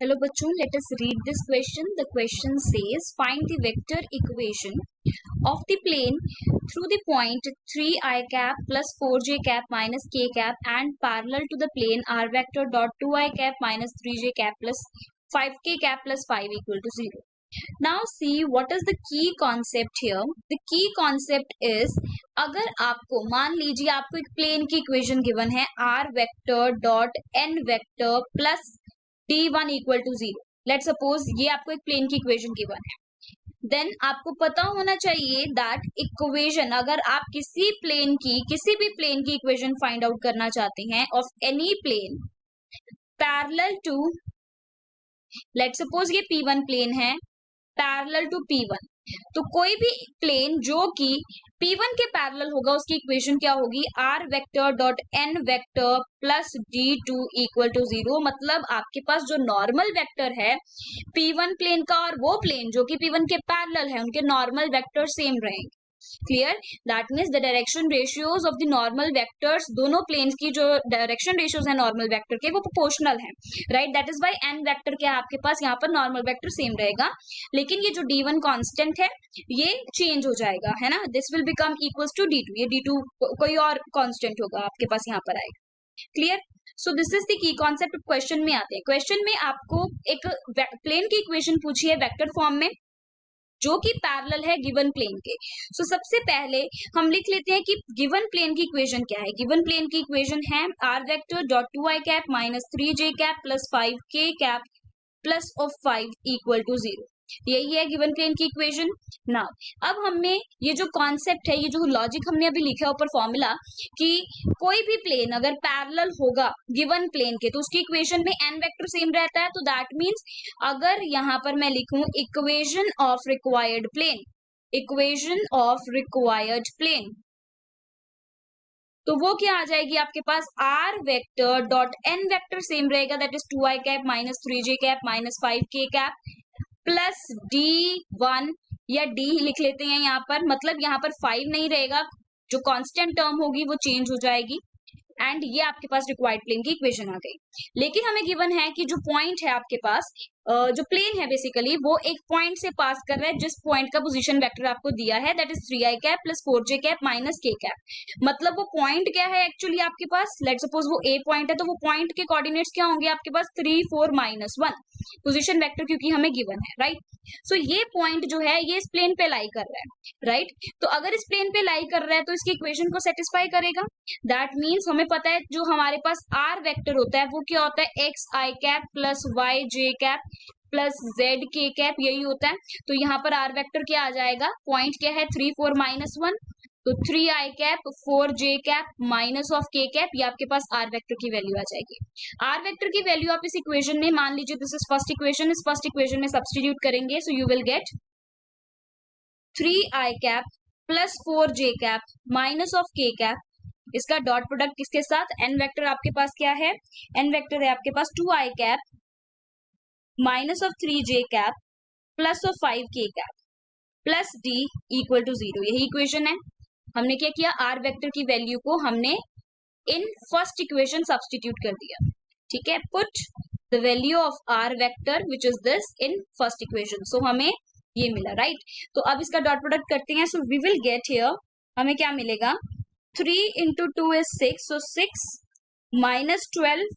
Hello bachcho, let us read this question. The question says find the vector equation of the plane through the point 3i cap plus 4j cap minus k cap and parallel to the plane r vector dot 2i cap minus 3j cap plus 5k cap plus 5 equal to 0. Now see what is the key concept here. The key concept is अगर आपको मान लीजिए आपको एक plane की equation given है r vector dot n vector plus d1 equal to 0. Let suppose ये आपको एक प्लेन की इक्वेशन गिवन है. देन आपको पता होना चाहिए दैट इक्वेशन अगर आप किसी भी प्लेन की इक्वेशन फाइंड आउट करना चाहते हैं of any plane parallel to, let suppose ये P1 प्लेन है पैरेलल टू P1, तो कोई भी प्लेन जो कि P1 के पैरेलल होगा उसकी इक्वेशन क्या होगी, r vector dot n vector plus d2 equal to 0. मतलब आपके पास जो नॉर्मल वेक्टर है P1 प्लेन का और वो प्लेन जो कि P1 के पैरेलल है उनके नॉर्मल वेक्टर सेम रहेंगे. Clear? That means the direction ratios of the normal vectors, दोनों प्लेन्स की जो डायरेक्शन रेशियोज है नॉर्मल वेक्टर के वो प्रोपोर्शनल है, right? That is by n vector क्या है आपके पास यहाँ पर नॉर्मल वेक्टर सेम रहेगा, लेकिन ये जो d1 कांस्टेंट है ये चेंज हो जाएगा, है ना? This will become equals to d2. ये d2 कोई और कांस्टेंट होगा आपके पास यहाँ पर आएगा. Clear? So this is the key concept. Question में आते हैं. क्वेश्चन में आपको एक प्लेन की इक्वेशन पूछी है वेक्टर फॉर्म में जो कि पैरेलल है गिवन प्लेन के. सो सबसे पहले हम लिख लेते हैं कि गिवन प्लेन की इक्वेशन क्या है. गिवन प्लेन की इक्वेशन है r vector dot 2i cap minus 3j cap plus 5k cap plus of 5 equal to 0. यही है गिवन प्लेन की इक्वेशन. नाउ अब हमने ये जो कॉन्सेप्ट है, ये जो लॉजिक हमने अभी लिखा है ऊपर फॉर्मूला कि कोई भी प्लेन अगर पैरेलल होगा गिवन प्लेन के तो उसकी इक्वेशन में n वेक्टर सेम रहता है. तो दैट मीन्स अगर यहां पर मैं लिखूं equation of required plane, equation of required plane, तो वो क्या आ जाएगी आपके पास r vector dot n vector same रहेगा, that is 2i cap minus 3j cap minus 5k cap plus d1 या d लिख लेते हैं यहाँ पर. मतलब यहाँ पर 5 नहीं रहेगा, जो कांस्टेंट टर्म होगी वो चेंज हो जाएगी एंड ये आपके पास रिक्वायर्ड प्लेन की इक्वेशन आ गई. लेकिन हमें गिवन है कि जो पॉइंट है आपके पास जो प्लेन है बेसिकली वो एक पॉइंट से पास कर रहा है जिस पॉइंट का पोजीशन वेक्टर आपको दिया है that is 3i cap plus 4j cap minus k cap. मतलब वो पॉइंट क्या है एक्चुअली आपके पास, लेट सपोज वो a पॉइंट है तो वो पॉइंट के कोऑर्डिनेट्स क्या होंगे आपके पास 3 4 माइनस 1 पोजीशन वेक्टर क्योंकि हमें गिवन है, राइट? सो ये पॉइंट जो है ये इस प्लेन पे लाई कर रहा है, राइट? तो अगर इस प्लेन पे लाई कर रहा है तो इसकी इक्वेशन को सेटिस्फाई करेगा. दैट मीन्स हमें पता है जो हमारे पास r वेक्टर होता है वो क्या होता है x i cap plus y j cap plus z k cap, यही होता है. तो यहाँ पर r वेक्टर क्या आ जाएगा, पॉइंट क्या है 3 4 माइनस 1, तो 3i cap 4j cap minus of k cap, ये आपके पास r वेक्टर की वैल्यू आ जाएगी. r वेक्टर की वैल्यू आप इस इक्वेशन में मान लीजिए दिस इज फर्स्ट इक्वेशन, इस फर्स्ट इक्वेशन में सब्स्टिट्यूट करेंगे so you will get 3i cap plus 4j cap minus of k cap. इसका डॉट प्रोडक्ट किसके साथ, n वेक्टर आपके पास क्या है, n वेक्टर है आपके पास 2i cap minus of 3j cap plus of 5k cap plus d equal to 0. यही इक्वेशन है. हमने क्या किया, r वेक्टर की वैल्यू को हमने इन फर्स्ट इक्वेशन सब्स्टिट्यूट कर दिया. ठीक है, put the value of r vector which is this in first equation. So हमें ये मिला, राइट? तो अब इसका डॉट प्रोडक्ट करते हैं. So we will get here, हमें क्या मिलेगा, 3 into 2 is 6, so 6 minus 12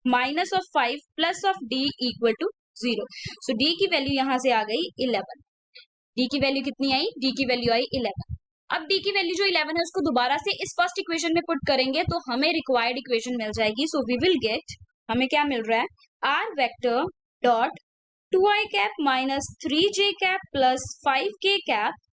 minus of 5 plus of d equal to 0. So d की वैल्यू यहां से आ गई 11. d की वैल्यू कितनी आई, d की वैल्यू आई 11. अब d की वैल्यू जो 11 है उसको दोबारा से इस फर्स्ट इक्वेशन में पुट करेंगे तो हमें रिक्वायर्ड इक्वेशन मिल जाएगी. सो वी विल गेट, हमें क्या मिल रहा है, r vector dot 2i cap minus 3j cap plus 5k cap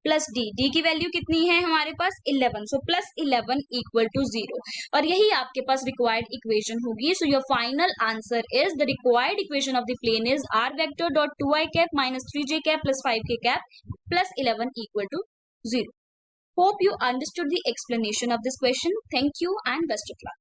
plus d की वैल्यू कितनी है हमारे पास 11, सो प्लस 11 इक्वल टू 0. और यही आपके पास रिक्वायर्ड इक्वेशन होगी. So your final answer is the required equation of the plane is r vector dot 2i cap minus 3j cap plus 5k cap plus 11 equal to 0. Hope you understood the explanation of this question. Thank you and best of luck.